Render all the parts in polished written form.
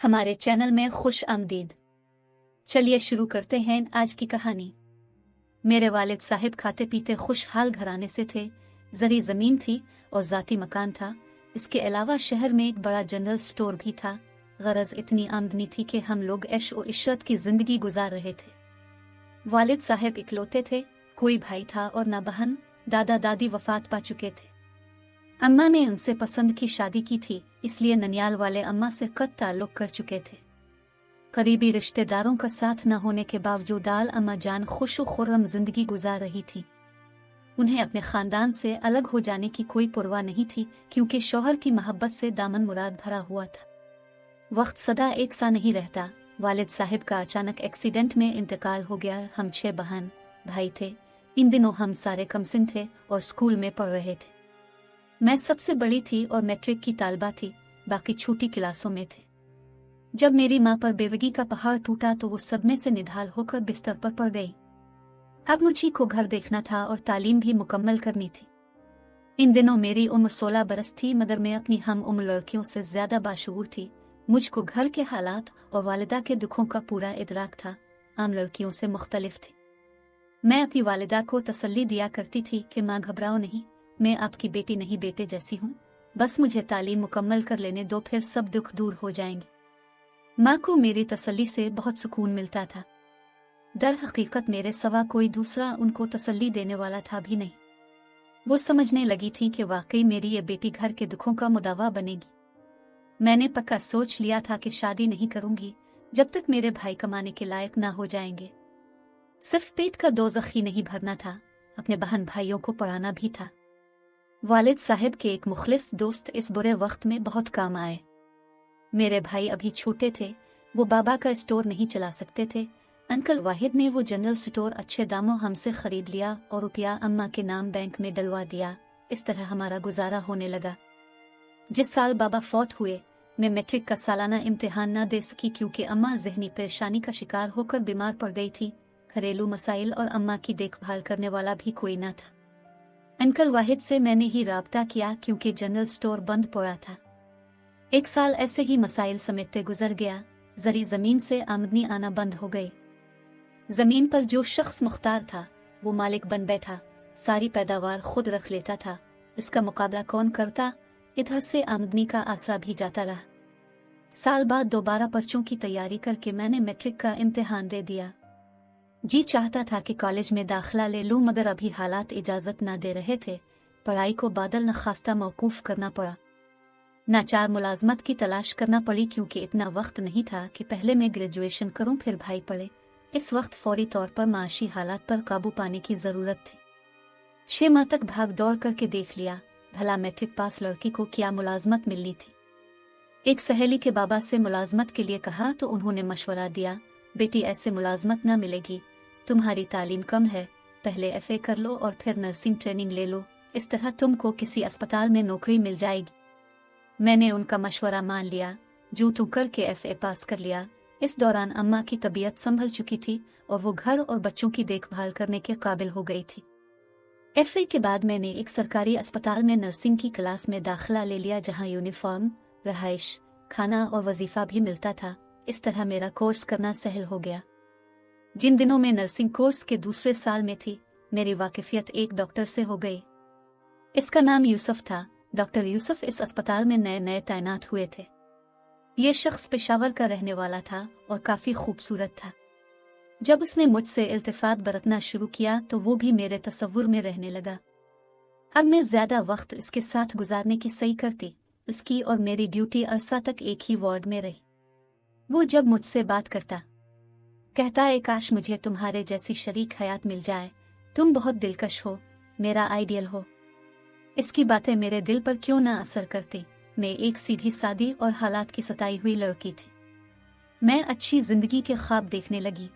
हमारे चैनल में खुश आमदीद। चलिए शुरू करते हैं आज की कहानी। मेरे वालिद साहिब खाते पीते खुशहाल घराने से थे। जरी ज़मीन थी और ज़ाती मकान था। इसके अलावा शहर में एक बड़ा जनरल स्टोर भी था। गरज इतनी आमदनी थी कि हम लोग ऐश और इशरत की ज़िंदगी गुजार रहे थे। वालिद साहिब इकलौते थे, कोई भाई था और न बहन। दादा दादी वफात पा चुके थे। अम्मा ने उनसे पसंद की शादी की थी, इसलिए ननियाल वाले अम्मा से कद ताल्लुक कर चुके थे। करीबी रिश्तेदारों का साथ न होने के बावजूद अम्मा जान खुश व खुर्रम जिंदगी गुजार रही थी। उन्हें अपने खानदान से अलग हो जाने की कोई परवाह नहीं थी, क्योंकि शौहर की मोहब्बत से दामन मुराद भरा हुआ था। वक्त सदा एक सा नहीं रहता। वालिद साहिब का अचानक एक्सीडेंट में इंतकाल हो गया। हम 6 बहन भाई थे। इन दिनों हम सारे कमसिन थे और स्कूल में पढ़ रहे थे। मैं सबसे बड़ी थी और मैट्रिक की तालबा थी, बाकी छोटी क्लासों में थे। जब मेरी माँ पर बेवगी का पहाड़ टूटा तो वो सदमे से निढाल होकर बिस्तर पर पड़ गई। अब मुझी को घर देखना था और तालीम भी मुकम्मल करनी थी। इन दिनों मेरी उम्र 16 बरस थी, मगर मैं अपनी हम उम्र लड़कियों से ज्यादा बाशऊर थी। मुझको घर के हालात और वालिदा के दुखों का पूरा इदराक था। आम लड़कियों से मुख्तलिफ थी। मैं अपनी वालिदा को तसल्ली दिया करती थी कि माँ घबराओ नहीं, मैं आपकी बेटी नहीं बेटे जैसी हूँ। बस मुझे तालीम मुकम्मल कर लेने दो, फिर सब दुख दूर हो जाएंगे। माँ को मेरी तसल्ली से बहुत सुकून मिलता था। दर हकीकत मेरे सिवा कोई दूसरा उनको तसल्ली देने वाला था भी नहीं। वो समझने लगी थी कि वाकई मेरी ये बेटी घर के दुखों का मुदावा बनेगी। मैंने पक्का सोच लिया था कि शादी नहीं करूंगी जब तक मेरे भाई कमाने के लायक ना हो जाएंगे। सिर्फ पेट का दोज़ख ही नहीं भरना था, अपने बहन भाइयों को पढ़ाना भी था। वालिद साहिब के एक मुखलिस दोस्त इस बुरे वक्त में बहुत काम आए। मेरे भाई अभी छोटे थे, वो बाबा का स्टोर नहीं चला सकते थे। अंकल वाहिद ने वो जनरल स्टोर अच्छे दामों हमसे खरीद लिया और रुपया अम्मा के नाम बैंक में डलवा दिया। इस तरह हमारा गुजारा होने लगा। जिस साल बाबा फौत हुए, मैं मैट्रिक का सालाना इम्तिहान न दे सकी, क्योंकि अम्मा जहनी परेशानी का शिकार होकर बीमार पड़ गई थी। घरेलू मसाइल और अम्मा की देखभाल करने वाला भी कोई न था। अंकल वाहिद से मैंने ही राब्ता किया, क्योंकि जनरल स्टोर बंद पड़ा था। एक साल ऐसे ही मसाइल समेटते गुजर गया। जरी जमीन से आमदनी आना बंद हो गई। जमीन पर जो शख्स मुख्तार था वो मालिक बन बैठा, सारी पैदावार खुद रख लेता था। इसका मुकाबला कौन करता? इधर से आमदनी का आसरा भी जाता रहा। साल बाद दोबारा पर्चों की तैयारी करके मैंने मैट्रिक का इम्तिहान दे दिया। जी चाहता था कि कॉलेज में दाखिला ले लूं, मगर अभी हालात इजाजत ना दे रहे थे। पढ़ाई को बादल न खास्ता मौकूफ करना पड़ा। नाचार मुलाजमत की तलाश करना पड़ी, क्योंकि इतना वक्त नहीं था कि पहले मैं ग्रेजुएशन करूं फिर भाई पढ़े। इस वक्त फौरी तौर पर माशी हालात पर काबू पाने की जरूरत थी। 6 माह तक भाग दौड़ करके देख लिया, भला मैट्रिक पास लड़की को क्या मुलाजमत मिलनी थी। एक सहेली के बाबा से मुलाजमत के लिए कहा तो उन्होंने मशवरा दिया, बेटी ऐसे मुलाजमत न मिलेगी, तुम्हारी तालीम कम है, पहले FA कर लो और फिर नर्सिंग ट्रेनिंग ले लो, इस तरह तुमको किसी अस्पताल में नौकरी मिल जाएगी। मैंने उनका मशवरा मान लिया, जू तू करके FA पास कर लिया। इस दौरान अम्मा की तबीयत संभल चुकी थी और वो घर और बच्चों की देखभाल करने के काबिल हो गई थी। FA के बाद मैंने एक सरकारी अस्पताल में नर्सिंग की क्लास में दाखिला ले लिया, जहां यूनिफॉर्म, रहाइश, खाना और वजीफा भी मिलता था। इस तरह मेरा कोर्स करना सहल हो गया। जिन दिनों में नर्सिंग कोर्स के दूसरे साल में थी, मेरी वाकिफियत एक डॉक्टर से हो गई। इसका नाम यूसुफ था। डॉक्टर यूसुफ इस अस्पताल में नए नए तैनात हुए थे। ये शख्स पेशावर का रहने वाला था और काफी खूबसूरत था। जब उसने मुझसे इल्तिफात बरतना शुरू किया तो वो भी मेरे तसव्वुर में रहने लगा। अब मैं ज्यादा वक्त इसके साथ गुजारने की सही करती। उसकी और मेरी ड्यूटी अरसा तक एक ही वार्ड में रही। वो जब मुझसे बात करता, कहता है, काश मुझे तुम्हारे जैसी शरीक हयात मिल जाए, तुम बहुत दिलकश हो, मेरा आइडियल हो। इसकी बातें मेरे दिल पर क्यों ना असर करती। मैं एक सीधी सादी और हालात की सताई हुई लड़की थी। मैं अच्छी जिंदगी के ख्वाब देखने लगी।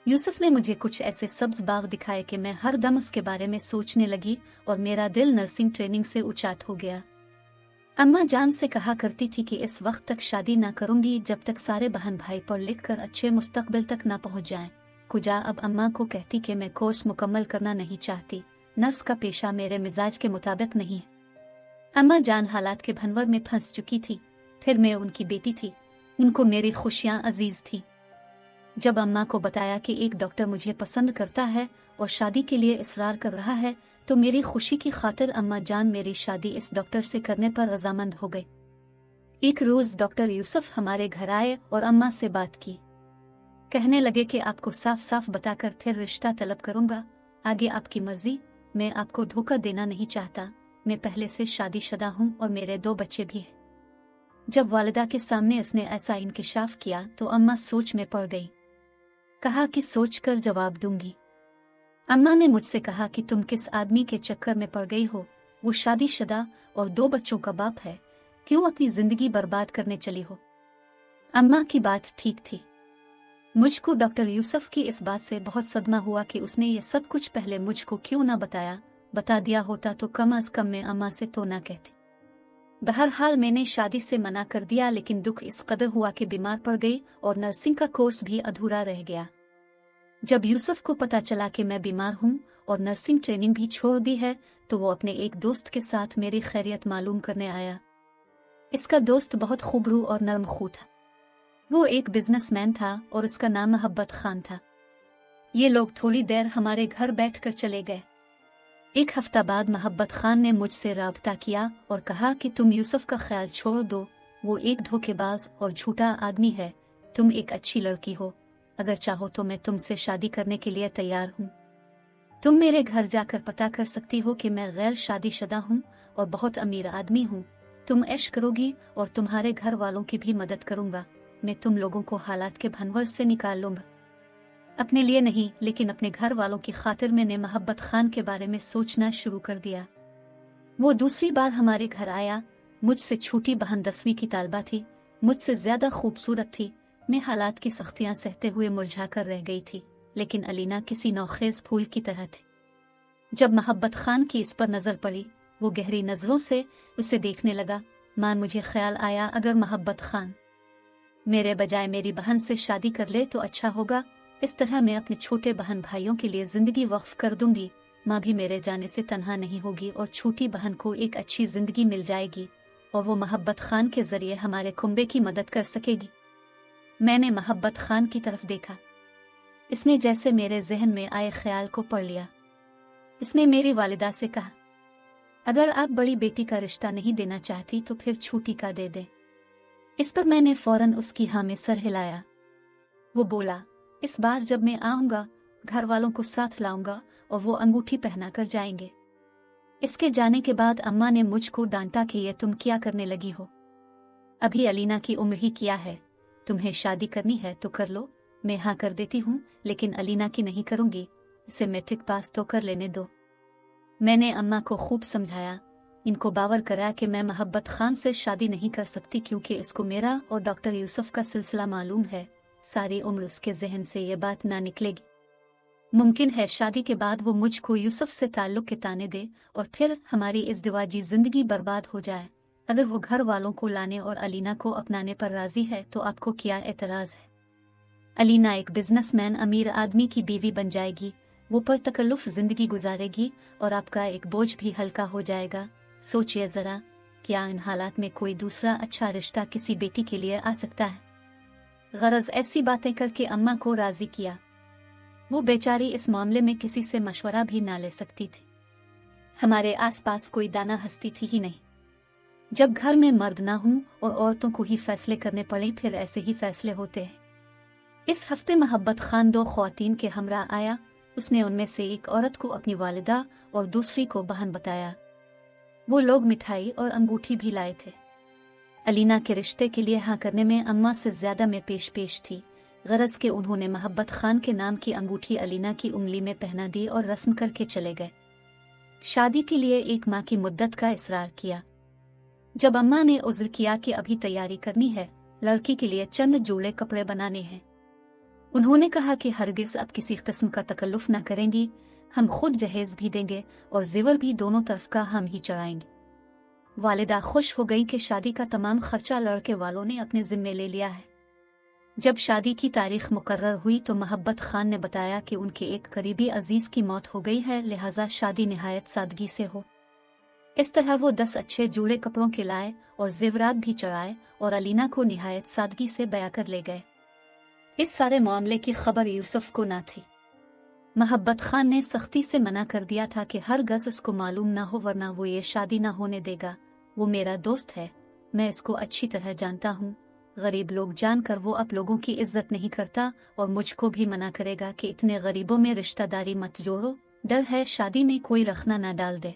यूसुफ ने मुझे कुछ ऐसे सब्ज बाग दिखाए कि मैं हर दम उसके बारे में सोचने लगी और मेरा दिल नर्सिंग ट्रेनिंग से उचाट हो गया। अम्मा जान से कहा करती थी कि इस वक्त तक शादी ना करूंगी जब तक सारे बहन भाई पढ़ लिख कर अच्छे मुस्तकबिल तक ना पहुंच जाएं। कुजा अब अम्मा को कहती कि मैं कोर्स मुकम्मल करना नहीं चाहती, नर्स का पेशा मेरे मिजाज के मुताबिक नहीं। अम्मा जान हालात के भंवर में फंस चुकी थी। फिर मैं उनकी बेटी थी, उनको मेरी खुशियाँ अजीज थी। जब अम्मा को बताया कि एक डॉक्टर मुझे पसंद करता है और शादी के लिए इसरार कर रहा है, तो मेरी खुशी की खातिर अम्मा जान मेरी शादी इस डॉक्टर से करने पर रजामंद हो गई। एक रोज डॉक्टर यूसुफ हमारे घर आए और अम्मा से बात की। कहने लगे कि आपको साफ साफ बताकर फिर रिश्ता तलब करूंगा, आगे आपकी मर्जी। मैं आपको धोखा देना नहीं चाहता, मैं पहले से शादीशुदा हूँ और मेरे 2 बच्चे भी हैं। जब वालिदा के सामने उसने ऐसा इंकिशाफ किया तो अम्मा सोच में पड़ गई। कहा कि सोच कर जवाब दूंगी। अम्मा ने मुझसे कहा कि तुम किस आदमी के चक्कर में पड़ गई हो, वो शादीशुदा और 2 बच्चों का बाप है, क्यों अपनी जिंदगी बर्बाद करने चली हो। अम्मा की बात ठीक थी। मुझको डॉक्टर यूसुफ की इस बात से बहुत सदमा हुआ कि उसने ये सब कुछ पहले मुझको क्यों ना बताया। बता दिया होता तो कम अज कम मैं अम्मा से तो ना कहती। बहरहाल मैंने शादी से मना कर दिया, लेकिन दुख इस कदर हुआ कि बीमार पड़ गई और नर्सिंग का कोर्स भी अधूरा रह गया। जब यूसुफ को पता चला कि मैं बीमार हूँ और नर्सिंग ट्रेनिंग भी छोड़ दी है, तो वो अपने एक दोस्त के साथ मेरी खैरियत मालूम करने आया। इसका दोस्त बहुत खूबरू और नरम खू था। वो एक बिजनेसमैन था और उसका नाम मोहब्बत खान था। ये लोग थोड़ी देर हमारे घर बैठकर चले गए। एक हफ्ता बाद मोहब्बत खान ने मुझसे राब्ता किया और कहा कि तुम यूसुफ का ख्याल छोड़ दो, वो एक धोखेबाज और झूठा आदमी है। तुम एक अच्छी लड़की हो, अगर चाहो तो मैं तुमसे शादी करने के लिए तैयार हूँ। तुम मेरे घर जाकर पता कर सकती हो कि मैं गैर शादीशुदा हूँ और बहुत अमीर आदमी हूँ। तुम ऐश करोगी और तुम्हारे घर वालों की भी मदद करूँगा। मैं तुम लोगों को हालात के भंवर से निकाल लूँगा। अपने लिए नहीं, लेकिन अपने घर वालों की खातिर मैंने मोहब्बत खान के बारे में सोचना शुरू कर दिया। वो दूसरी बार हमारे घर आया। मुझसे छोटी बहन 10वीं की तालबा थी, मुझसे ज्यादा खूबसूरत थी। मैं हालात की सख्तियां सहते हुए मुरझा कर रह गई थी, लेकिन अलीना किसी नौखेज फूल की तरह थी। जब मोहब्बत खान की इस पर नजर पड़ी, वो गहरी नजरों से उसे देखने लगा। मान मुझे ख्याल आया, अगर मोहब्बत खान मेरे बजाय मेरी बहन से शादी कर ले तो अच्छा होगा। इस तरह मैं अपने छोटे बहन भाइयों के लिए जिंदगी वक्फ कर दूंगी। माँ भी मेरे जाने से तन्हा नहीं होगी और छोटी बहन को एक अच्छी जिंदगी मिल जाएगी और वो मोहब्बत खान के जरिए हमारे कुंबे की मदद कर सकेगी। मैंने मोहब्बत खान की तरफ देखा। इसने जैसे मेरे जहन में आए ख्याल को पढ़ लिया। इसने मेरी वालिदा से कहा, अगर आप बड़ी बेटी का रिश्ता नहीं देना चाहती तो फिर छोटी का दे दे। इस पर मैंने फौरन उसकी हाँ में सर हिलाया। वो बोला, इस बार जब मैं आऊंगा घर वालों को साथ लाऊंगा और वो अंगूठी पहना कर जाएंगे। इसके जाने के बाद अम्मा ने मुझको डांटा कि ये तुम क्या करने लगी हो, अभी अलीना की उम्र ही क्या है, तुम्हें शादी करनी है तो कर लो। मैं हाँ कर देती हूँ, लेकिन अलीना की नहीं करूंगी, इसे मैट्रिक पास तो कर लेने दो। मैंने अम्मा को खूब समझाया, इनको बावर कराया कि मैं मोहब्बत खान से शादी नहीं कर सकती, क्योंकि इसको मेरा और डॉक्टर यूसुफ का सिलसिला मालूम है। सारी उम्र उसके जहन से ये बात ना निकलेगी। मुमकिन है शादी के बाद वो मुझको यूसुफ से ताल्लुक के ताने दे और फिर हमारी इज़्दिवाजी जिंदगी बर्बाद हो जाए। अगर वो घर वालों को लाने और अलीना को अपनाने पर राजी है तो आपको क्या एतराज है? अलीना एक बिजनेसमैन अमीर आदमी की बीवी बन जाएगी, वो पर तकल्लुफ जिंदगी गुजारेगी और आपका एक बोझ भी हल्का हो जाएगा। सोचिए जरा, क्या इन हालात में कोई दूसरा अच्छा रिश्ता किसी बेटी के लिए आ सकता है? गरज ऐसी बातें करके अम्मा को राजी किया। वो बेचारी इस मामले में किसी से मशवरा भी ना ले सकती थी। हमारे आसपास कोई दाना हस्ती थी ही नहीं। जब घर में मर्द ना हूं और औरतों को ही फैसले करने पड़े, फिर ऐसे ही फैसले होते हैं। इस हफ्ते मोहब्बत खान 2 ख्वातीन के हमरा आया। उसने उनमें से एक औरत को अपनी वालिदा और दूसरी को बहन बताया। वो लोग मिठाई और अंगूठी भी लाए थे। अलीना के रिश्ते के लिए हाँ करने में अम्मा से ज्यादा मैं पेश थी। गरज के उन्होंने मोहब्बत खान के नाम की अंगूठी अलीना की उंगली में पहना दी और रस्म करके चले गए। शादी के लिए 1 माह की मुद्दत का इसरार किया। जब अम्मा ने उज़्र किया कि अभी तैयारी करनी है, लड़की के लिए चंद जोड़े कपड़े बनाने हैं, उन्होंने कहा कि हरगिज अब किसी किस्म का तकल्लुफ न करेंगी, हम खुद जहेज भी देंगे और जेवर भी दोनों तरफ का हम ही चढ़ाएंगे। वालिदा खुश हो गई कि शादी का तमाम खर्चा लड़के वालों ने अपने जिम्मे ले लिया है। जब शादी की तारीख मुकर्रर हुई तो मोहब्बत खान ने बताया कि उनके एक करीबी अजीज की मौत हो गई है, लिहाजा शादी निहायत सादगी से हो। इस तरह वो 10 अच्छे जूड़े कपड़ों के लाए और जेवरात भी चढ़ाए और अलीना को निहायत सादगी से बया कर ले गए। इस सारे मामले की खबर यूसुफ को ना थी। मोहब्बत खान ने सख्ती से मना कर दिया था कि हर गज इसको मालूम ना हो, वरना वो ये शादी ना होने देगा। वो मेरा दोस्त है, मैं इसको अच्छी तरह जानता हूँ। गरीब लोग जानकर वो आप लोगों की इज्जत नहीं करता और मुझको भी मना करेगा कि इतने गरीबों में रिश्तेदारी मत जोड़ो, डर है शादी में कोई रखना ना डाल दे।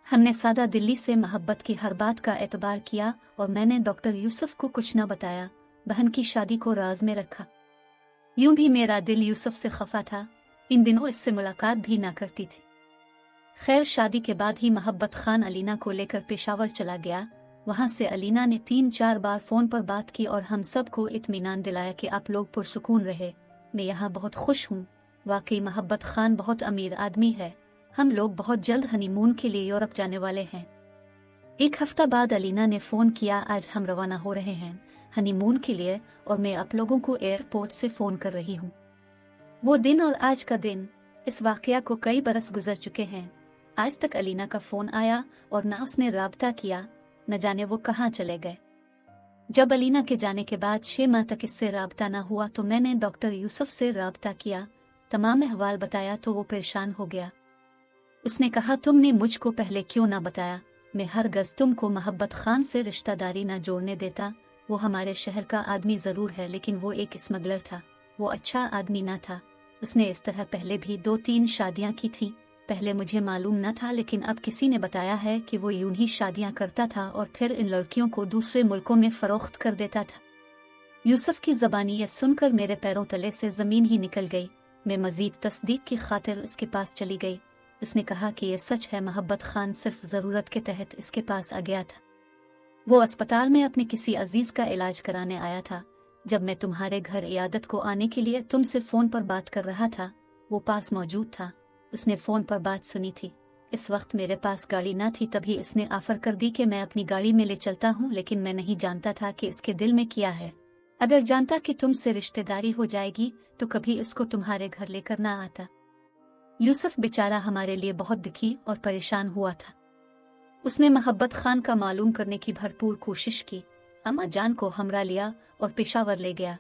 हमने सादा दिल्ली से मोहब्बत की हर बात का एतबार किया और मैंने डॉक्टर यूसुफ को कुछ न बताया, बहन की शादी को राज में रखा। यूं भी मेरा दिल यूसुफ से खफा था, इन दिनों इससे मुलाकात भी ना करती थी। खैर शादी के बाद ही मोहब्बत खान अलीना को लेकर पेशावर चला गया। वहां से अलीना ने 3-4 बार फोन पर बात की और हम सबको इत्मीनान दिलाया कि आप लोग पुरसुकून रहे, मैं यहाँ बहुत खुश हूँ। वाकई मोहब्बत खान बहुत अमीर आदमी है। हम लोग बहुत जल्द हनीमून के लिए यूरोप जाने वाले हैं। 1 हफ्ता बाद अलीना ने फोन किया, आज हम रवाना हो रहे हैं हनीमून के लिए और मैं आप लोगों को एयरपोर्ट से फोन कर रही हूँ। वो दिन और आज का दिन, इस वाकया को कई बरस गुजर चुके हैं। आज तक अलीना का फोन आया और न उसने राब्ता किया, न जाने वो कहाँ चले गए। जब अलीना के जाने के बाद 6 माह तक इससे राब्ता न हुआ तो मैंने डॉक्टर यूसुफ से राब्ता किया, तमाम अहवाल बताया तो वो परेशान हो गया। उसने कहा, तुमने मुझको पहले क्यों ना बताया, मैं हर गज तुमको मोहब्बत खान से रिश्तेदारी ना जोड़ने देता। वो हमारे शहर का आदमी जरूर है लेकिन वो एक स्मगलर था, वो अच्छा आदमी ना था। उसने इस तरह पहले भी 2-3 शादियां की थी। पहले मुझे मालूम न था लेकिन अब किसी ने बताया है कि वो यूं ही शादियां करता था और फिर इन लड़कियों को दूसरे मुल्कों में फरोख्त कर देता था। यूसुफ की ज़बानी यह सुनकर मेरे पैरों तले से ज़मीन ही निकल गई। मैं मज़ीद तस्दीक की खातिर इसके पास चली गई। उसने कहा कि यह सच है, मोहब्बत खान सिर्फ ज़रूरत के तहत इसके पास आ गया था। वो अस्पताल में अपने किसी अजीज़ का इलाज कराने आया था। जब मैं तुम्हारे घर इयादत को आने के लिए तुमसे फ़ोन पर बात कर रहा था, वो पास मौजूद था। उसने फ़ोन पर बात सुनी थी। इस वक्त मेरे पास गाड़ी ना थी, तभी इसने ऑफर कर दी कि मैं अपनी गाड़ी में ले चलता हूँ, लेकिन मैं नहीं जानता था कि इसके दिल में क्या है। अगर जानता कि तुमसे रिश्तेदारी हो जाएगी तो कभी इसको तुम्हारे घर लेकर ना आता। यूसुफ बेचारा हमारे लिए बहुत दुखी और परेशान हुआ था। उसने मोहब्बत खान का मालूम करने की भरपूर कोशिश की। अम्मा जान को हमरा लिया और पेशावर ले गया।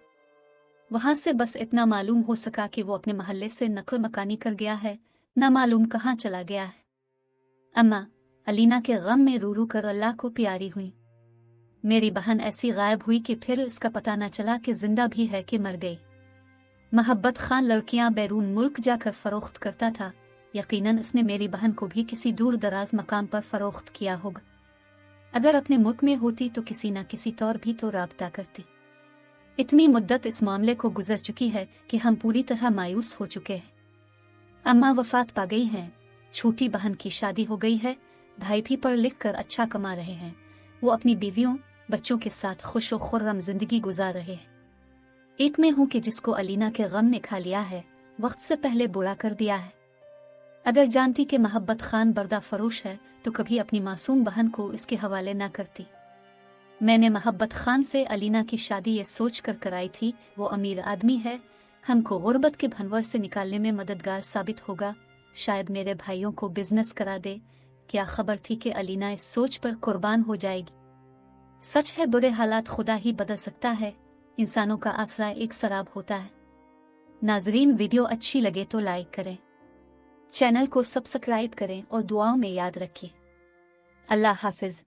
वहां से बस इतना मालूम हो सका कि वो अपने मोहल्ले से नकल मकानी कर गया है, ना मालूम कहाँ चला गया है। अम्मा अलीना के गम में रू रू कर अल्लाह को प्यारी हुई। मेरी बहन ऐसी गायब हुई कि फिर इसका पता न चला कि जिंदा भी है कि मर गई। मोहब्बत खान लड़कियां बैरून मुल्क जाकर फरोख्त करता था। यकीनन उसने मेरी बहन को भी किसी दूर दराज मकाम पर फरोख्त किया होगा। अगर अपने मुल्क में होती तो किसी न किसी तौर भी तो राब्ता करती। इतनी मुद्दत इस मामले को गुजर चुकी है कि हम पूरी तरह मायूस हो चुके हैं। अम्मा वफात पा गई हैं, छोटी बहन की शादी हो गई है, भाई भी पढ़ लिख कर अच्छा कमा रहे हैं। वो अपनी बीवियों बच्चों के साथ खुश और खुर्रम जिंदगी गुजार रहे हैं। एक मैं हूं कि जिसको अलीना के गम ने खा लिया है, वक्त से पहले बुरा कर दिया है। अगर जानती कि मोहब्बत खान बर्दा फरोश है तो कभी अपनी मासूम बहन को इसके हवाले ना करती। मैंने मोहब्बत खान से अलीना की शादी ये सोच कर कराई थी, वो अमीर आदमी है, हमको गुर्बत के भंवर से निकालने में मददगार साबित होगा। शायद मेरे भाइयों को बिजनेस करा दे। क्या खबर थी कि अलीना इस सोच पर कुर्बान हो जाएगी। सच है, बुरे हालात खुदा ही बदल सकता है, इंसानों का आसरा एक सराब होता है। नाजरीन, वीडियो अच्छी लगे तो लाइक करें, चैनल को सब्सक्राइब करें और दुआओं में याद रखें। अल्लाह हाफिज।